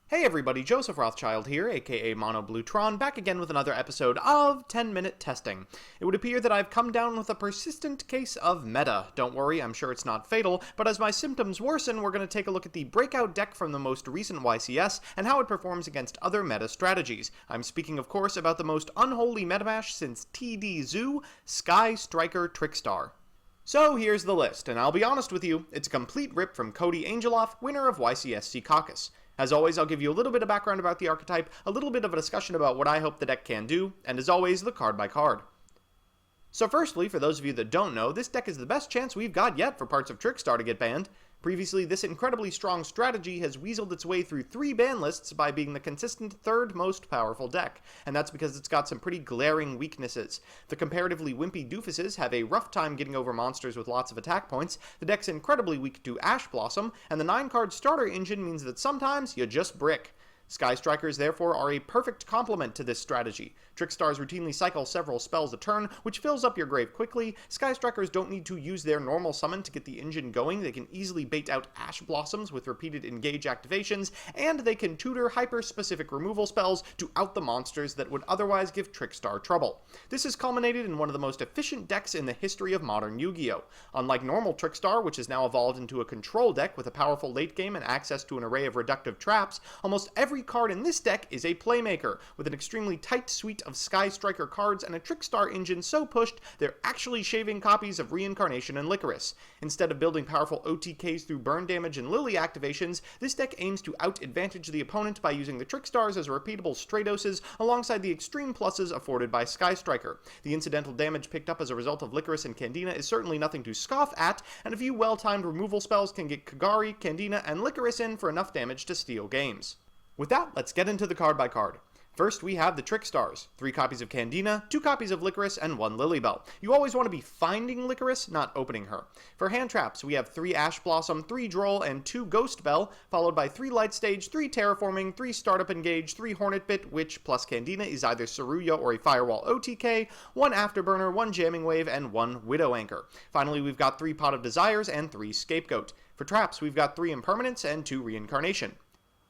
Hey everybody, Joseph Rothschild here, aka Mono Bluetron, back again with another episode of 10-Minute Testing. It would appear that I've come down with a persistent case of meta. Don't worry, I'm sure it's not fatal, but as my symptoms worsen, we're going to take a look at the breakout deck from the most recent YCS and how it performs against other meta strategies. I'm speaking, of course, about the most unholy metamash since TD Zoo, Sky Striker Trickstar. So here's the list, and I'll be honest with you, it's a complete rip from Cody Angeloff, winner of YCS Seacaucus. As always, I'll give you a little bit of background about the archetype, a little bit of a discussion about what I hope the deck can do, and as always, the card by card. So firstly, for those of you that don't know, this deck is the best chance we've got yet for parts of Trickstar to get banned. Previously, this incredibly strong strategy has weaseled its way through 3 ban lists by being the consistent third most powerful deck, and that's because it's got some pretty glaring weaknesses. The comparatively wimpy doofuses have a rough time getting over monsters with lots of attack points, the deck's incredibly weak to Ash Blossom, and the 9-card starter engine means that sometimes you just brick. Sky Strikers, therefore, are a perfect complement to this strategy. Trickstars routinely cycle several spells a turn, which fills up your grave quickly. Sky Strikers don't need to use their normal summon to get the engine going, they can easily bait out Ash Blossoms with repeated engage activations, and they can tutor hyper-specific removal spells to out the monsters that would otherwise give Trickstar trouble. This has culminated in one of the most efficient decks in the history of modern Yu-Gi-Oh! Unlike normal Trickstar, which has now evolved into a control deck with a powerful late game and access to an array of reductive traps, almost every card in this deck is a playmaker, with an extremely tight suite of Sky Striker cards and a Trickstar engine so pushed they're actually shaving copies of Reincarnation and Licorice. Instead of building powerful OTKs through burn damage and Lily activations, this deck aims to out-advantage the opponent by using the Trickstars as repeatable Stradoses alongside the extreme pluses afforded by Sky Striker. The incidental damage picked up as a result of Licorice and Candina is certainly nothing to scoff at, and a few well-timed removal spells can get Kagari, Candina, and Licorice in for enough damage to steal games. With that, let's get into the card by card. First, we have the Trickstars. 3 copies of Candina, 2 copies of Licorice, and 1 Lilybell. You always want to be finding Licorice, not opening her. For hand traps, we have 3 Ash Blossom, 3 Droll, and 2 Ghost Bell, followed by 3 Light Stage, 3 Terraforming, 3 Startup Engage, 3 Hornet Bit, which plus Candina is either Saruya or a Firewall OTK, 1 Afterburner, 1 Jamming Wave, and 1 Widow Anchor. Finally, we've got 3 Pot of Desires and 3 Scapegoat. For traps, we've got 3 Impermanence and 2 Reincarnation.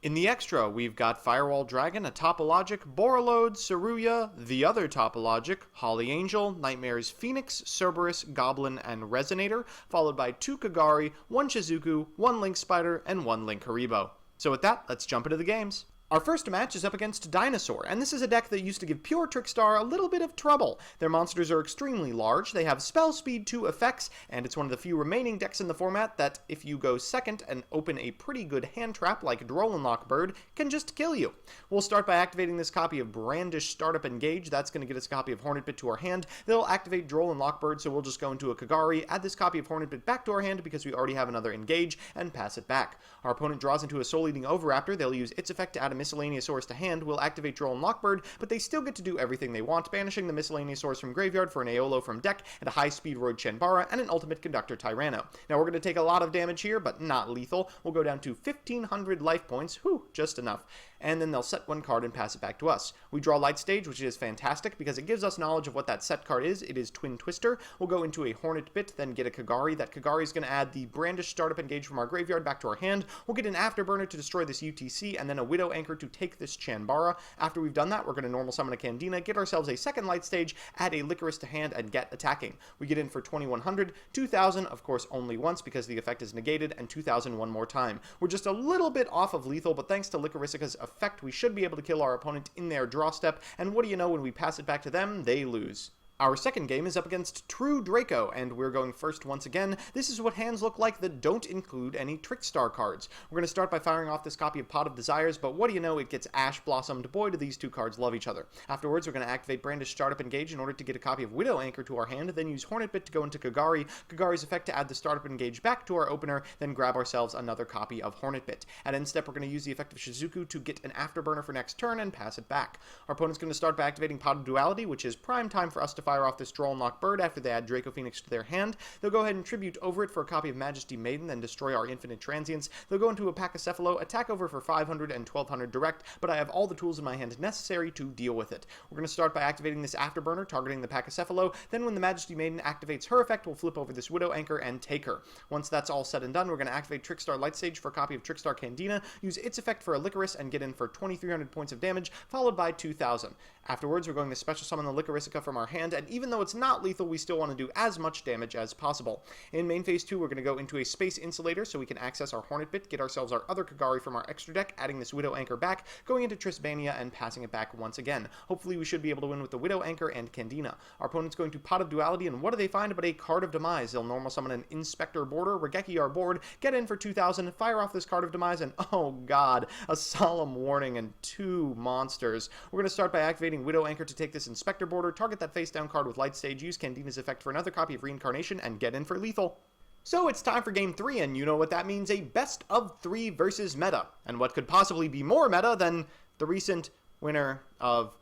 In the extra, we've got Firewall Dragon, a Topologic, Borreload, Saruya, the other Topologic, Holly Angel, Nightmare's Phoenix, Cerberus, Goblin, and Resonator, followed by 2 Kagari, 1 Shizuku, 1 Link Spider, and 1 Link Haribo. So with that, let's jump into the games. Our first match is up against Dinosaur, and this is a deck that used to give pure Trickstar a little bit of trouble. Their monsters are extremely large, they have spell speed 2 effects, and it's one of the few remaining decks in the format that, if you go second and open a pretty good hand trap like Droll and Lockbird, can just kill you. We'll start by activating this copy of Brandish Startup Engage. That's going to get us a copy of Hornet Bit to our hand. They'll activate Droll and Lockbird, so we'll just go into a Kagari, add this copy of Hornet Bit back to our hand because we already have another Engage, and pass it back. Our opponent draws into a Soul Eating Oviraptor. They'll use its effect to add a Miscellaneous Source to hand, will activate Droll and Lockbird, but they still get to do everything they want, banishing the Miscellaneous Source from graveyard for an Aolo from deck, and a high-speed Road Chanbara, and an Ultimate Conductor Tyranno. Now we're going to take a lot of damage here, but not lethal. We'll go down to 1,500 life points, whew, just enough. And then they'll set 1 card and pass it back to us. We draw Light Stage, which is fantastic because it gives us knowledge of what that set card is. It is Twin Twister. We'll go into a Hornet Bit, then get a Kagari. That Kagari is going to add the Brandish Startup Engage from our graveyard back to our hand. We'll get an Afterburner to destroy this UTC, and then a Widow Anchor to take this Chanbara. After we've done that, we're going to normal summon a Candina, get ourselves a second Light Stage, add a Licorice to hand, and get attacking. We get in for 2,100, 2,000, of course only once because the effect is negated, and 2,000 one more time. We're just a little bit off of lethal, but thanks to Licoricica's effect, we should be able to kill our opponent in their draw step, and what do you know, when we pass it back to them, they lose. Our second game is up against True Draco, and we're going first once again. This is what hands look like that don't include any Trickstar cards. We're going to start by firing off this copy of Pot of Desires, but what do you know, it gets Ash Blossomed. Boy, do these 2 cards love each other. Afterwards, we're going to activate Brandish Startup Engage in order to get a copy of Widow Anchor to our hand, then use Hornet Bit to go into Kagari, Kagari's effect to add the Startup Engage back to our opener, then grab ourselves another copy of Hornet Bit. At end step, we're going to use the effect of Shizuku to get an Afterburner for next turn and pass it back. Our opponent's going to start by activating Pot of Duality, which is prime time for us to fire off this Droll and Lock Bird after they add Draco Phoenix to their hand. They'll go ahead and tribute over it for a copy of Majesty Maiden, then destroy our Infinite Transients. They'll go into a Pachycephalo, attack over for 500 and 1200 direct, but I have all the tools in my hand necessary to deal with it. We're going to start by activating this Afterburner, targeting the Pachycephalo. Then when the Majesty Maiden activates her effect, we'll flip over this Widow Anchor and take her. Once that's all said and done, we're going to activate Trickstar Lightstage for a copy of Trickstar Candina, use its effect for a Licorice, and get in for 2300 points of damage, followed by 2000. Afterwards, we're going to special summon the Licorisica from our hand, and even though it's not lethal, we still want to do as much damage as possible. In main phase 2, we're going to go into a Space Insulator so we can access our Hornet Bit, get ourselves our other Kagari from our extra deck, adding this Widow Anchor back, going into Trisbania, and passing it back once again. Hopefully we should be able to win with the Widow Anchor and Candina. Our opponent's going to Pot of Duality, and what do they find but a Card of Demise? They'll normal summon an Inspector Border, Regeki our board, get in for 2000, fire off this Card of Demise, and oh god, a Solemn Warning and 2 monsters. We're going to start by activating Widow Anchor to take this Inspector Border, target that face down card with Light Stage, use Candina's effect for another copy of Reincarnation, and get in for lethal. So it's time for game 3, and you know what that means, a best of 3 versus meta. And what could possibly be more meta than the recent winner of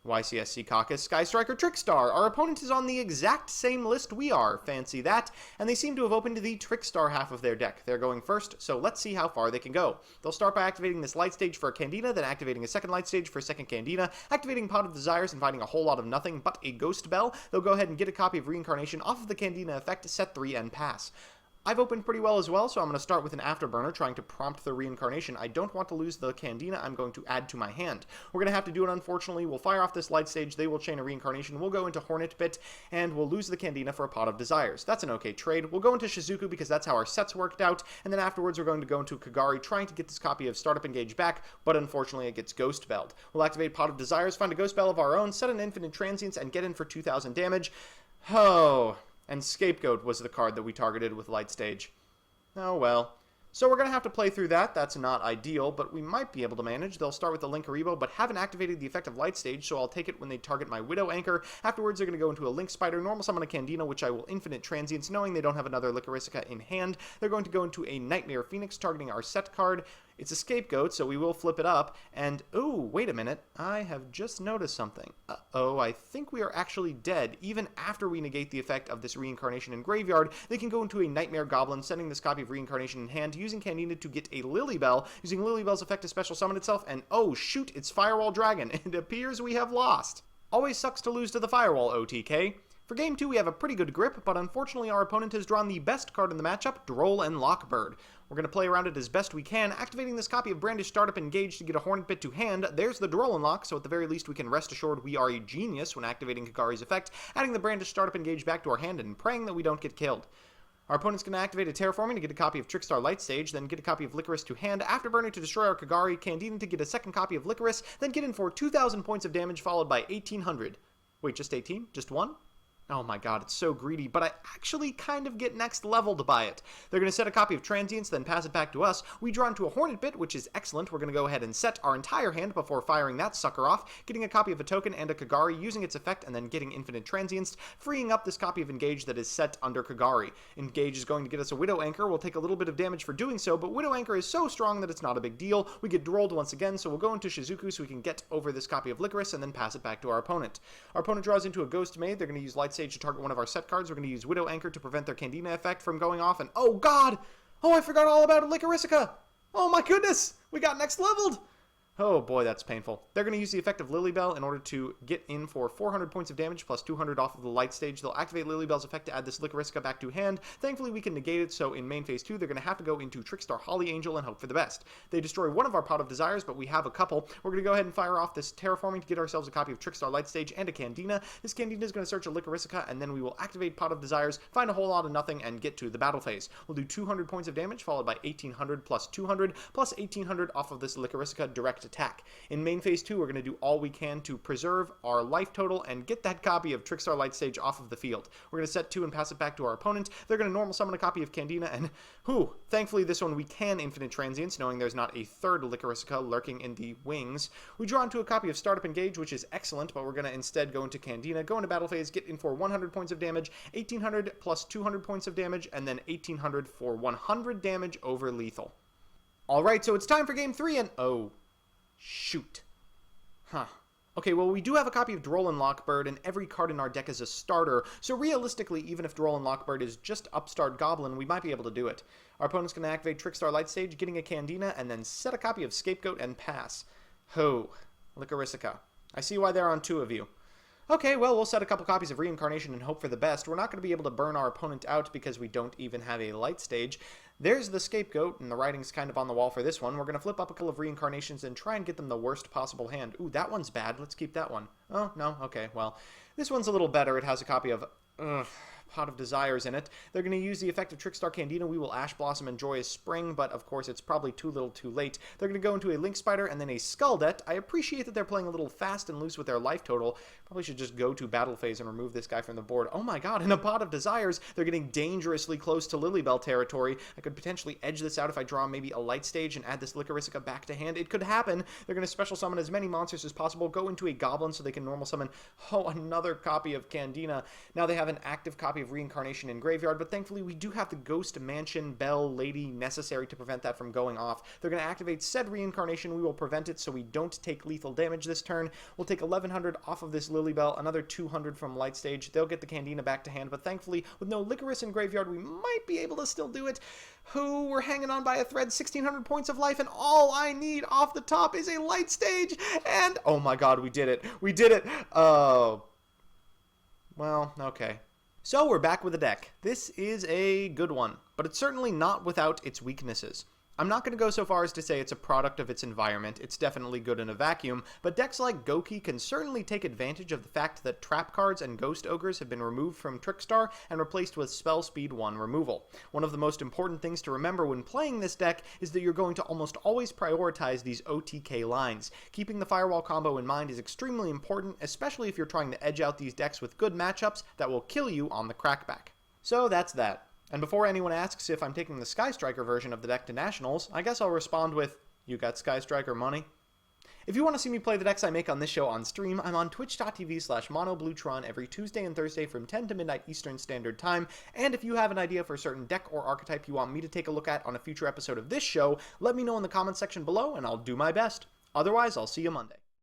YCS Seacaucus, Sky Striker Trickstar. Our opponent is on the exact same list we are, fancy that, and they seem to have opened the Trickstar half of their deck. They're going first, so let's see how far they can go. They'll start by activating this Light Stage for a Candina, then activating a second Light Stage for a second Candina, activating Pot of Desires and finding a whole lot of nothing but a Ghost Bell. They'll go ahead and get a copy of Reincarnation off of the Candina effect, set 3, and pass. I've opened pretty well as well, so I'm going to start with an Afterburner, trying to prompt the Reincarnation. I don't want to lose the Candina I'm going to add to my hand. We're going to have to do it, unfortunately. We'll fire off this Light Stage, they will chain a Reincarnation, we'll go into Hornet Bit, and we'll lose the Candina for a Pot of Desires. That's an okay trade. We'll go into Shizuku because that's how our sets worked out, and then afterwards we're going to go into Kagari, trying to get this copy of Startup Engage back, but unfortunately it gets Ghost Belled. We'll activate Pot of Desires, find a Ghost Bell of our own, set an Infinite Transients, and get in for 2000 damage. Oh, and Scapegoat was the card that we targeted with Light Stage. Oh well. So we're going to have to play through that. That's not ideal, but we might be able to manage. They'll start with the Linkaribo, but haven't activated the effect of Light Stage, so I'll take it when they target my Widow Anchor. Afterwards, they're going to go into a Link Spider, normal summon a Candina, which I will Infinite Transients, knowing they don't have another Licorisica in hand. They're going to go into a Nightmare Phoenix, targeting our set card. It's a Scapegoat, so we will flip it up, and, ooh, wait a minute, I have just noticed something. Uh-oh, I think we are actually dead. Even after we negate the effect of this Reincarnation in Graveyard, they can go into a Nightmare Goblin, sending this copy of Reincarnation in hand, using Candina to get a Lilybell, using Lilybell's effect to special summon itself, and oh shoot, it's Firewall Dragon. It appears we have lost. Always sucks to lose to the Firewall, OTK. For Game 2, we have a pretty good grip, but unfortunately our opponent has drawn the best card in the matchup, Droll and Lock Bird. We're going to play around it as best we can, activating this copy of Brandish Startup Engage to get a Hornet Bit to hand. There's the Droll and Lock, so at the very least we can rest assured we are a genius when activating Kagari's effect, adding the Brandish Startup Engage back to our hand and praying that we don't get killed. Our opponent's going to activate a Terraforming to get a copy of Trickstar Light Stage, then get a copy of Licorice to hand, Afterburner to destroy our Kagari, Candina to get a second copy of Licorice, then get in for 2000 points of damage followed by 1800. Wait, just 18? Just 1? Oh my god, it's so greedy, but I actually kind of get next leveled by it. They're going to set a copy of Transients, then pass it back to us. We draw into a Hornet Bit, which is excellent. We're going to go ahead and set our entire hand before firing that sucker off, getting a copy of a token and a Kagari, using its effect, and then getting Infinite Transients, freeing up this copy of Engage that is set under Kagari. Engage is going to get us a Widow Anchor. We'll take a little bit of damage for doing so, but Widow Anchor is so strong that it's not a big deal. We get drolled once again, so we'll go into Shizuku so we can get over this copy of Licorice and then pass it back to our opponent. Our opponent draws into a Ghost Maid. They're going to use Light Stage to target one of our set cards. We're going to use Widow Anchor to prevent their Candina effect from going off, and oh god! Oh, I forgot all about Licorisica! Oh my goodness! We got next leveled! Oh boy, that's painful. They're going to use the effect of Lilybell in order to get in for 400 points of damage plus 200 off of the Light Stage. They'll activate Lilybell's effect to add this Licorisica back to hand. Thankfully, we can negate it, so in main phase 2, they're going to have to go into Trickstar Holly Angel and hope for the best. They destroy one of our Pot of Desires, but we have a couple. We're going to go ahead and fire off this Terraforming to get ourselves a copy of Trickstar Light Stage and a Candina. This Candina is going to search a Licorisica, and then we will activate Pot of Desires, find a whole lot of nothing, and get to the battle phase. We'll do 200 points of damage, followed by 1800 plus 200 plus 1800 off of this Licorisica direct attack. In main phase 2, we're going to do all we can to preserve our life total and get that copy of Trickstar Light Stage off of the field. We're going to set 2 and pass it back to our opponent. They're going to normal summon a copy of Candina, and thankfully this one we can Infinite Transients, knowing there's not a third Licorisica lurking in the wings. We draw into a copy of Startup Engage, which is excellent, but we're going to instead go into Candina, go into battle phase, get in for 100 points of damage, 1800 plus 200 points of damage, and then 1800 for 100 damage over lethal. Alright, so it's time for game 3, and oh, shoot. Okay, well, we do have a copy of Droll Lockbird, and every card in our deck is a starter, so realistically, even if Droll Lockbird is just Upstart Goblin, we might be able to do it. Our opponent's going to activate Trickstar Light Stage, getting a Candina, and then set a copy of Scapegoat and pass. Ho, Licorica. I see why there are on two of you. Okay, well, we'll set a couple copies of Reincarnation and hope for the best. We're not going to be able to burn our opponent out because we don't even have a light stage. There's the Scapegoat, and the writing's kind of on the wall for this one. We're going to flip up a couple of Reincarnations and try and get them the worst possible hand. Ooh, that one's bad. Let's keep that one. Oh, no? Okay, well, this one's a little better. It has a copy of Pot of Desires in it. They're going to use the effect of Trickstar Candina. We will Ash Blossom and Joyous Spring, but of course it's probably too little too late. They're going to go into a Link Spider and then a Skuldet. I appreciate that they're playing a little fast and loose with their life total. Probably should just go to Battle Phase and remove this guy from the board. Oh my god, in a Pot of Desires, they're getting dangerously close to Lilybell territory. I could potentially edge this out if I draw maybe a Light Stage and add this Licorica back to hand. It could happen. They're going to special summon as many monsters as possible, go into a Goblin so they can normal summon, another copy of Candina. Now they have an active copy of Reincarnation in graveyard, but thankfully we do have the Ghost Mansion Bell Lady necessary to prevent that from going off. They're going to activate said Reincarnation. We will prevent it so we don't take lethal damage this turn. We'll take 1100 off of this Lilybell, another 200 from Light Stage. They'll get the Candina back to hand, but thankfully with no Licorice in graveyard, we might be able to still do it. We're hanging on by a thread, 1600 points of life, and all I need off the top is a Light Stage, and oh my god, we did it. We did it. Oh. Well, okay. So we're back with a deck. This is a good one, but it's certainly not without its weaknesses. I'm not going to go so far as to say it's a product of its environment. It's definitely good in a vacuum, but decks like Goki can certainly take advantage of the fact that trap cards and Ghost Ogres have been removed from Trickstar and replaced with Spell Speed 1 removal. One of the most important things to remember when playing this deck is that you're going to almost always prioritize these OTK lines. Keeping the Firewall combo in mind is extremely important, especially if you're trying to edge out these decks with good matchups that will kill you on the crackback. So that's that. And before anyone asks if I'm taking the Sky Striker version of the deck to Nationals, I guess I'll respond with, you got Sky Striker money? If you want to see me play the decks I make on this show on stream, I'm on twitch.tv/monobluetron every Tuesday and Thursday from 10 to midnight Eastern Standard Time, and if you have an idea for a certain deck or archetype you want me to take a look at on a future episode of this show, let me know in the comments section below and I'll do my best. Otherwise, I'll see you Monday.